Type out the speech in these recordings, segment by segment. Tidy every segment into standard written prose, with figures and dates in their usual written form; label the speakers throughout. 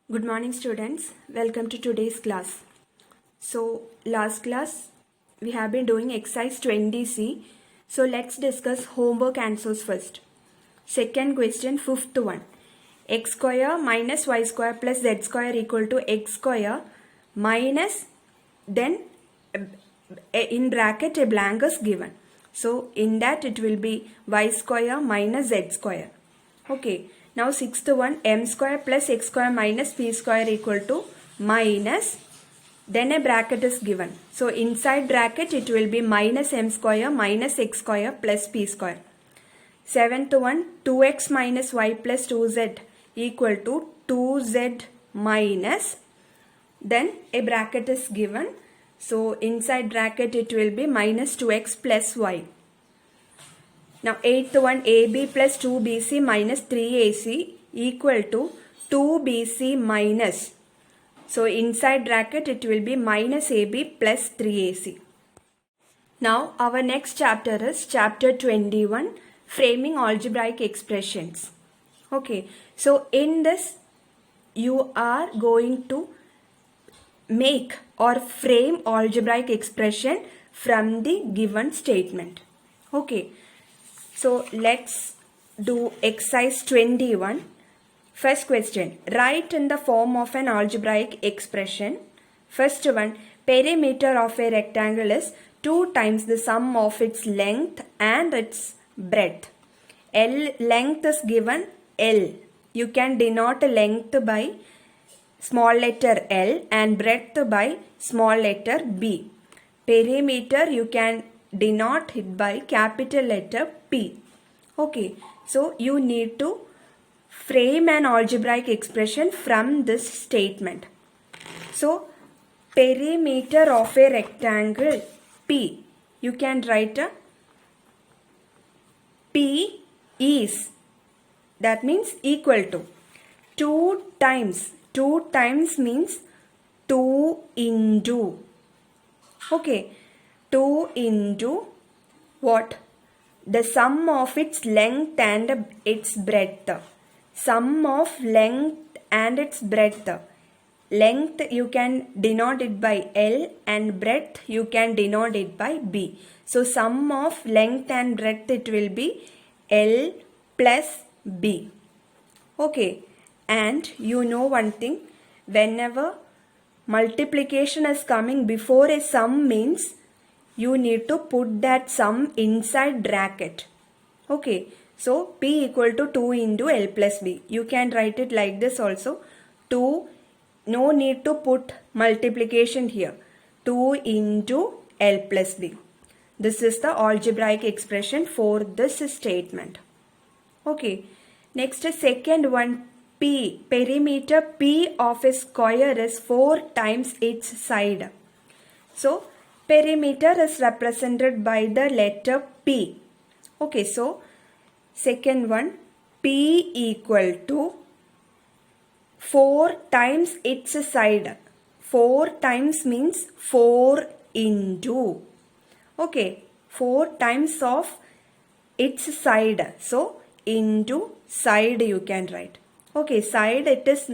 Speaker 1: Good morning students, welcome to today's class. So last class we have been doing exercise 20C. So let's discuss homework answers first. Second question, fifth one. X square minus y square plus z square equal to x square minus, then in bracket a blank is given. So in that it will be y square minus z square. Okay. Now sixth one, m square plus x square minus p square equal to minus, then a bracket is given. So inside bracket it will be minus m square minus x square plus p square. Seventh one, 2x minus y plus 2z equal to 2z minus, then a bracket is given. So inside bracket it will be minus 2x plus y. Now eighth one, AB plus 2BC minus 3AC equal to 2BC minus. So inside bracket it will be minus AB plus 3AC. Now our next chapter is chapter 21, framing algebraic expressions. Okay, so in this you are going to make or frame algebraic expression from the given statement. Okay. So let's do exercise 21. First question, write in the form of an algebraic expression. First one, perimeter of a rectangle is 2 times the sum of its length and its breadth. Length is given L. You can denote length by small letter L and breadth by small letter B. Perimeter you can denote it by capital letter P. Okay, so you need to frame an algebraic expression from this statement. So perimeter of a rectangle P, you can write a P is, that means equal to 2 times means 2 into, okay, 2 into what? The sum of its length and its breadth. Sum of length and its breadth. Length you can denote it by L and breadth you can denote it by B. So sum of length and breadth it will be L plus B. Okay, and you know one thing, whenever multiplication is coming before a sum means you need to put that sum inside bracket. Okay, so P equal to 2 into L plus B. You can write it like this also. 2, no need to put multiplication here. 2 into L plus B. This is the algebraic expression for this statement. Okay, next second one, P. Perimeter P of a square is 4 times its side. So perimeter is represented by the letter P. Okay, so second one, P equal to 4 times its side. 4 times means 4 into. Okay, 4 times of its side. So into side you can write. Okay, side it is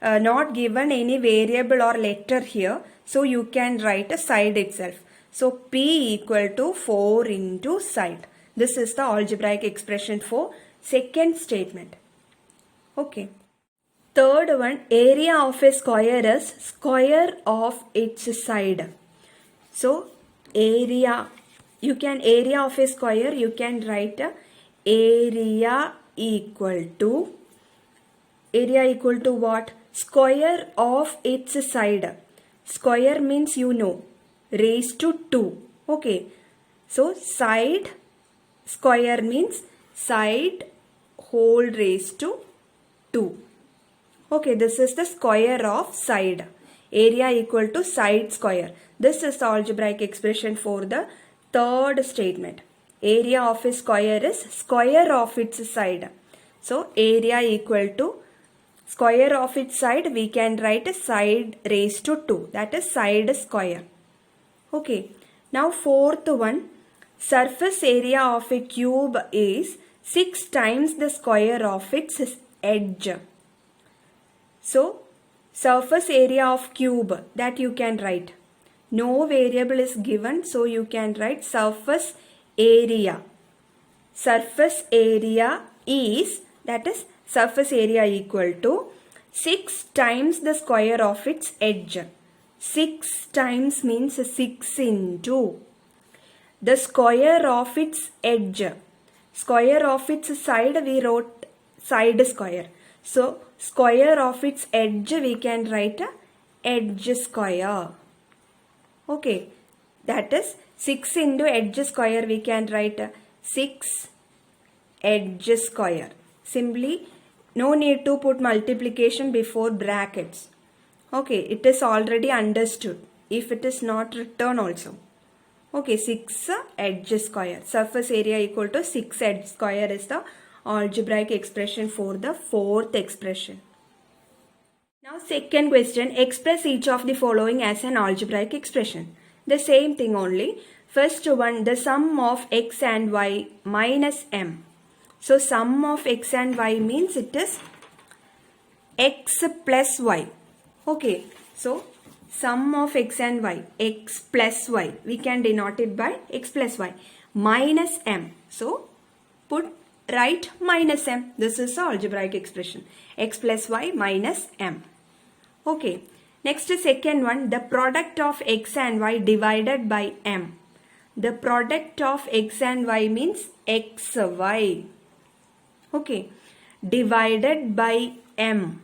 Speaker 1: not given any variable or letter here. So you can write a side itself. So P equal to 4 into side. This is the algebraic expression for second statement. Okay. Third one, area of a square is square of its side. So area of a square you can write area equal to what? Square of its side. Square means you know, raised to 2. Okay, so side square means side whole raised to 2. Okay, this is the square of side. Area equal to side square. This is the algebraic expression for the third statement. Area of a square is square of its side. So area equal to square of its side, we can write a side raised to 2. That is side square. Okay. Now fourth one, surface area of a cube is 6 times the square of its edge. So surface area of cube, that you can write. No variable is given, so you can write surface area. Surface area is, that is surface area equal to 6 times the square of its edge. 6 times means 6 into the square of its edge. Square of its side, we wrote side square. So square of its edge, we can write edge square. Okay, that is 6 into edge square, we can write 6 edge square. Simply, no need to put multiplication before brackets. Okay, it is already understood. If it is not written also. Okay, 6 edge square. Surface area equal to 6 edge square is the algebraic expression for the fourth expression. Now second question, express each of the following as an algebraic expression. The same thing only. First one, the sum of x and y minus m. So sum of x and y means it is x plus y. Okay, so sum of x and y, x plus y, we can denote it by x plus y minus m. So write minus m. This is the algebraic expression, x plus y minus m. Okay, next second one, the product of x and y divided by m. The product of x and y means xy. Okay, divided by m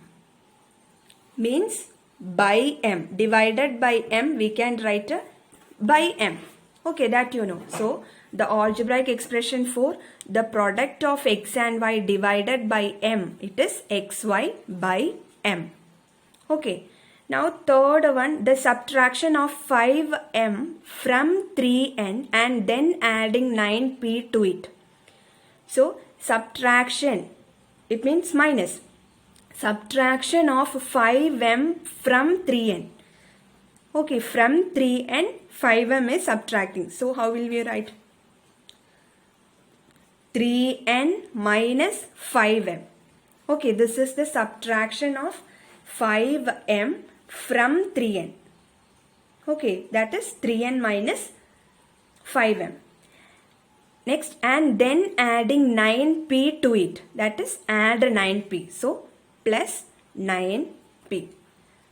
Speaker 1: means by m. Divided by m, we can write by m. Okay, that you know. So the algebraic expression for the product of x and y divided by m, it is xy by m. Okay, now third one, the subtraction of 5m from 3n and then adding 9p to it. So subtraction, it means minus. Subtraction of 5m from 3n. Okay, from 3n, 5m is subtracting. So how will we write? 3n minus 5m. Okay, this is the subtraction of 5m from 3n. Okay, that is 3n minus 5m. Next, and then adding 9p to it. That is add 9p. So plus 9p.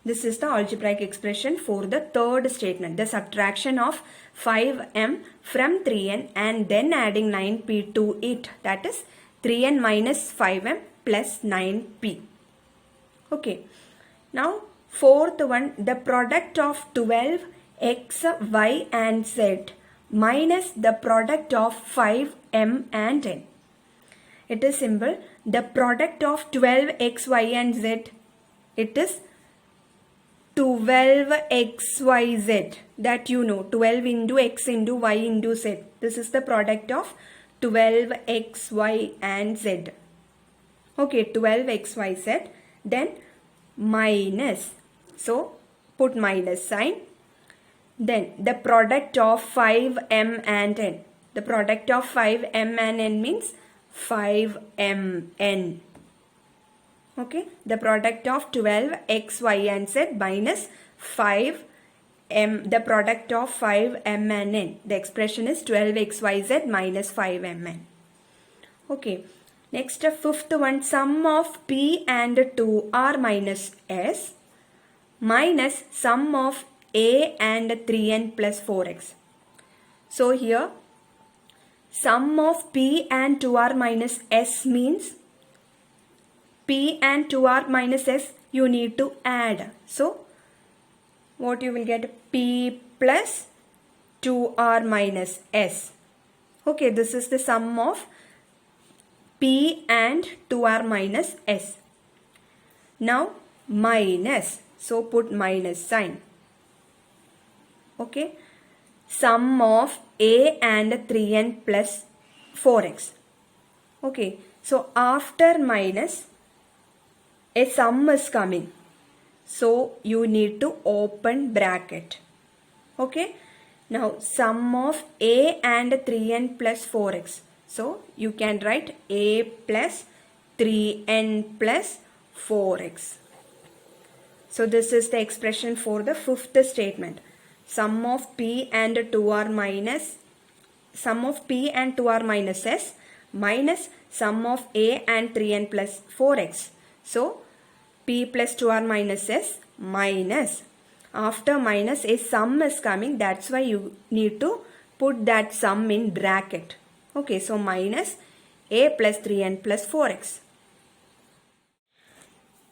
Speaker 1: This is the algebraic expression for the third statement. The subtraction of 5m from 3n and then adding 9p to it. That is 3n minus 5m plus 9p. Okay. Now fourth one, the product of 12 x, y and z minus the product of 5m and n. It is simple. The product of 12 x, y and z, it is 12 x, y, z. That you know, 12 into x into y into z. This is the product of 12 x, y and z. Okay, 12 x, y, z. Then minus. So put minus sign. Then the product of 5m and n. The product of 5m and n means 5mn. Okay, the product of 12 x, y and z minus 5m, the product of 5m and n. The expression is 12 x, y, z minus 5mn. Okay, next fifth one, sum of p and 2r minus s minus sum of a and 3n plus 4x. So here sum of p and 2r minus s means p and 2r minus s you need to add. So what you will get? P plus 2r minus s. Okay, this is the sum of p and 2r minus s. Now minus. So put minus sign. Okay, sum of a and 3n plus 4x. Okay, so after minus a sum is coming, so you need to open bracket. Okay, now sum of a and 3n plus 4x. So you can write a plus 3n plus 4x. So this is the expression for the fifth statement. Sum of p and 2r minus sum of p and 2r minus s minus sum of a and 3n plus 4x. So p plus 2r minus s minus, after minus a sum is coming, that's why you need to put that sum in bracket. Okay, so minus a plus 3n plus 4x.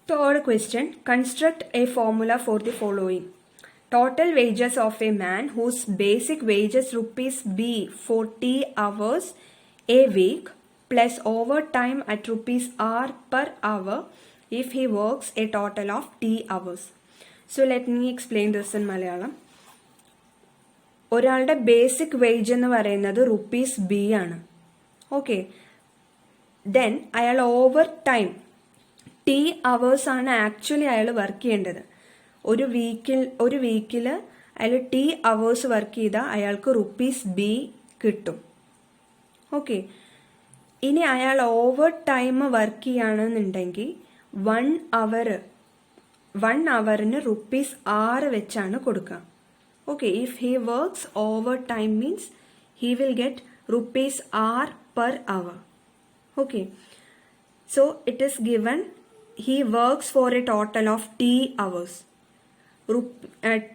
Speaker 1: Third question, construct a formula for the following. Total wages of a man whose basic wages rupees b for t hours a week plus overtime at rupees r per hour if he works a total of t hours. So let me explain this in Malayalam. ഒരാളുടെ basic wage എന്ന് പറയുന്നത് rupees B ആണ്. Okay, then അയാൾ overtime T hours ആണ് actually അയാൾ work ചെയ്യേണ്ടത്. ഒരു വീക്കിൽ അയാൾ ടി അവേഴ്സ് വർക്ക് ചെയ്താൽ അയാൾക്ക് റുപ്പീസ് ബി കിട്ടും. ഓക്കെ, ഇനി അയാൾ ഓവർ ടൈം വർക്ക് ചെയ്യുകയാണെന്നുണ്ടെങ്കിൽ 1 അവറിന് റുപ്പീസ് 6 വെച്ചാണ് കൊടുക്കുക. Okay, if he works overtime means he will get rupees r per hour. Okay, so it is given he works for a total of t hours.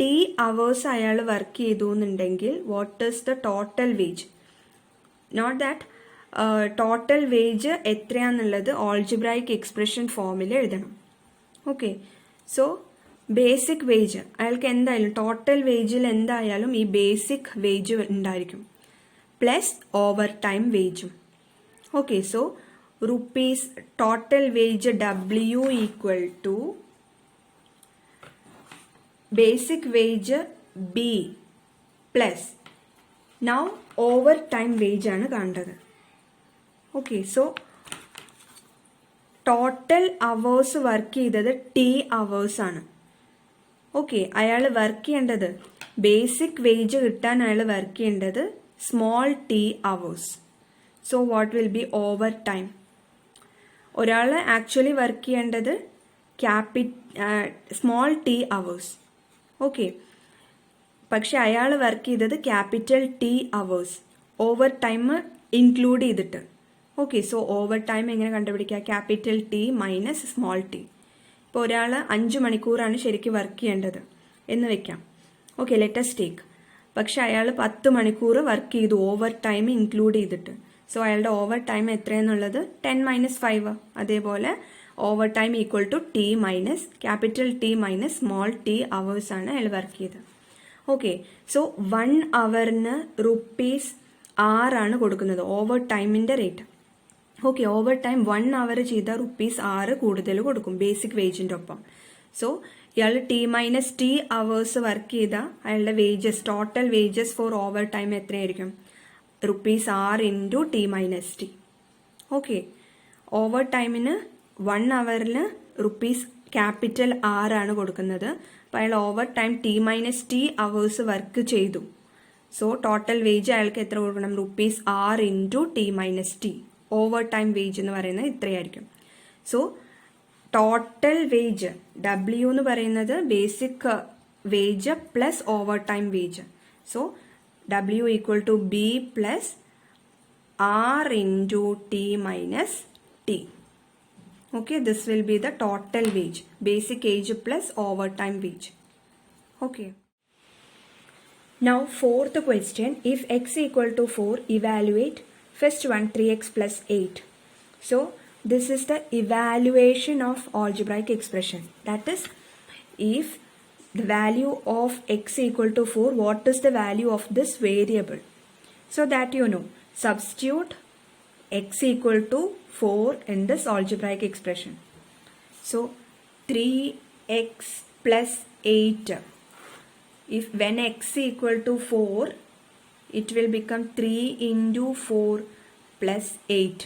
Speaker 1: T hours ayal work cheyidunundengil what is the total wage? Not that total wage എത്രയാന്നുള്ളത് algebraic expression ഫോമിൽ എഴുതണം. Okay, so basic wage അയാൾക്ക് എന്തായാലും total വേജിൽ എന്തായാലും ഈ basic wage ഉണ്ടായിരിക്കും plus overtime വേജും. Okay, so rupees total wage W equal to basic wage B plus now overtime wage ആണ് കാണേണ്ടത്. Okay, so total hours work ചെയ്തത് ടി അവേഴ്സ് ആണ്. ഓക്കെ, അയാൾ വർക്ക് ചെയ്യേണ്ടത് ബേസിക് വേജ് കിട്ടാൻ അയാൾ വർക്ക് ചെയ്യേണ്ടത് small T hours. So what will be overtime? ഒരാൾ ആക്ച്വലി വർക്ക് ചെയ്യേണ്ടത് സ്മോൾ ടി അവേഴ്സ്. ഓക്കെ, പക്ഷെ അയാൾ വർക്ക് ചെയ്തത് capital T hours overtime include ചെയ്തിട്ട്. ഓക്കെ, സോ ഓവർ ടൈം എങ്ങനെ കണ്ടുപിടിക്കുക? Capital T minus small T. ഇപ്പോൾ ഒരാൾ 5 മണിക്കൂറാണ് ശരിക്കും വർക്ക് ചെയ്യേണ്ടത് എന്ന് വെക്കാം. Okay, let's take. പക്ഷെ അയാൾ 10 മണിക്കൂർ വർക്ക് ചെയ്തു ഓവർ ടൈം ഇൻക്ലൂഡ് ചെയ്തിട്ട്. സോ അയാളുടെ ഓവർ ടൈം എത്രയെന്നുള്ളത് 10 - 5. അതേപോലെ overtime equal to T minus capital T minus small T hours ആണ് അയാൾ വർക്ക് ചെയ്തത്. ഓക്കെ, സോ 1 അവറിന് റുപ്പീസ് 6 ആണ് കൊടുക്കുന്നത് ഓവർ ടൈമിന്റെ റേറ്റ്. ഓക്കെ, ഓവർ ടൈം 1 അവർ ചെയ്താൽ റുപ്പീസ് 6 കൂടുതൽ കൊടുക്കും ബേസിക് വേജിന്റെ ഒപ്പം. സോ ഇയാൾ T minus T hours work ചെയ്താൽ അയാളുടെ wages total wages for overtime എത്രയായിരിക്കും? Rupees 6 into T minus T. Okay, ഓവർ ടൈമിന് 1 അവറിൽ റുപ്പീസ് ക്യാപിറ്റൽ 6 ആണ് കൊടുക്കുന്നത്. അപ്പോൾ അയാൾ overtime T minus T hours work ചെയ്തു. സോ ടോട്ടൽ വേജ് അയാൾക്ക് എത്ര കൊടുക്കണം? Rupees 6 into T minus T. Overtime wage എന്ന് പറയുന്നത് ഇത്രയായിരിക്കും. സോ ടോട്ടൽ വേജ് ഡബ്ല്യു എന്ന് പറയുന്നത് basic wage plus overtime wage. So W equal to B plus R into T minus T. Okay, this will be the total wage, basic wage plus overtime wage. Okay, now fourth question. If X equal to 4, evaluate first one 3x plus 8. So this is the evaluation of algebraic expression. That is, if the value of x equal to 4, what is the value of this variable? So that you know, substitute x equal to 4 in this algebraic expression. So 3x plus 8. If when x equal to 4, it will become 3 into 4 plus 8.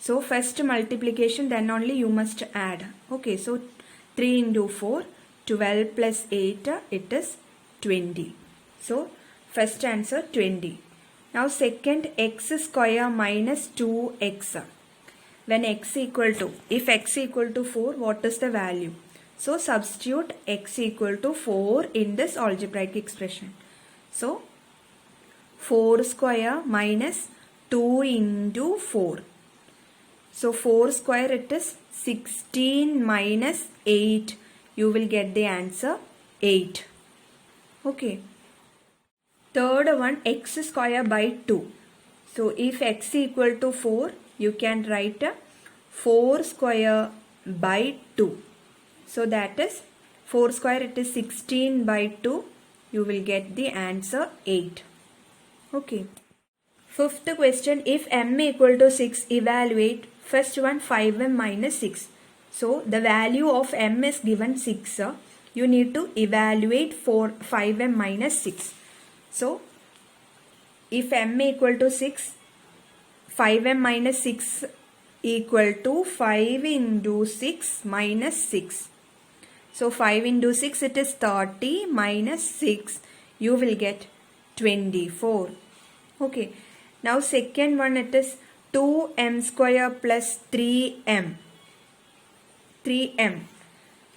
Speaker 1: So first multiplication, then only you must add. Okay, so 3 into 4, 12 plus 8, it is 20. So first answer 20. Now second, x square minus 2x. When x equal to, if x equal to 4, what is the value? So substitute x equal to 4 in this algebraic expression. So 4 square minus 2 into 4. So 4 square it is 16 minus 8. You will get the answer 8. Okay. Third one, x square by 2. So if x equal to 4, you can write 4 square by 2. So that is 4 square it is 16 by 2. You will get the answer 8. Okay. Fifth question, if m equal to 6, evaluate first one 5m minus 6. So the value of m is given 6. You need to evaluate for 5m minus 6. So if m equal to 6, 5m minus 6 equal to 5 into 6 minus 6. So 5 into 6 it is 30 minus 6. You will get 24. Okay. Now second one it is 2m square plus 3m. 3m.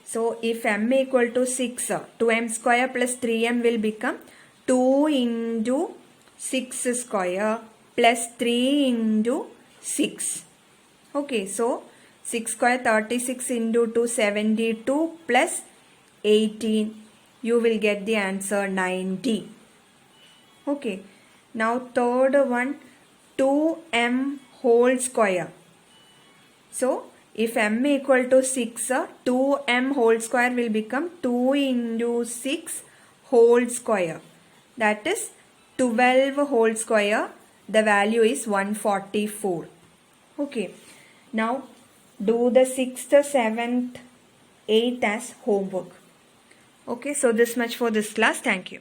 Speaker 1: So if m equal to 6, 2m square plus 3m will become 2 into 6 square plus 3 into 6. Okay, so 6 square 36 into 2 72 plus 18. You will get the answer 90. Okay. Now third one 2m whole square. So if m equal to 6, 2m whole square will become 2 into 6 whole square. That is 12 whole square. The value is 144. Okay. Now do the 6th, 7th, 8th as homework. Okay. So this much for this class. Thank you.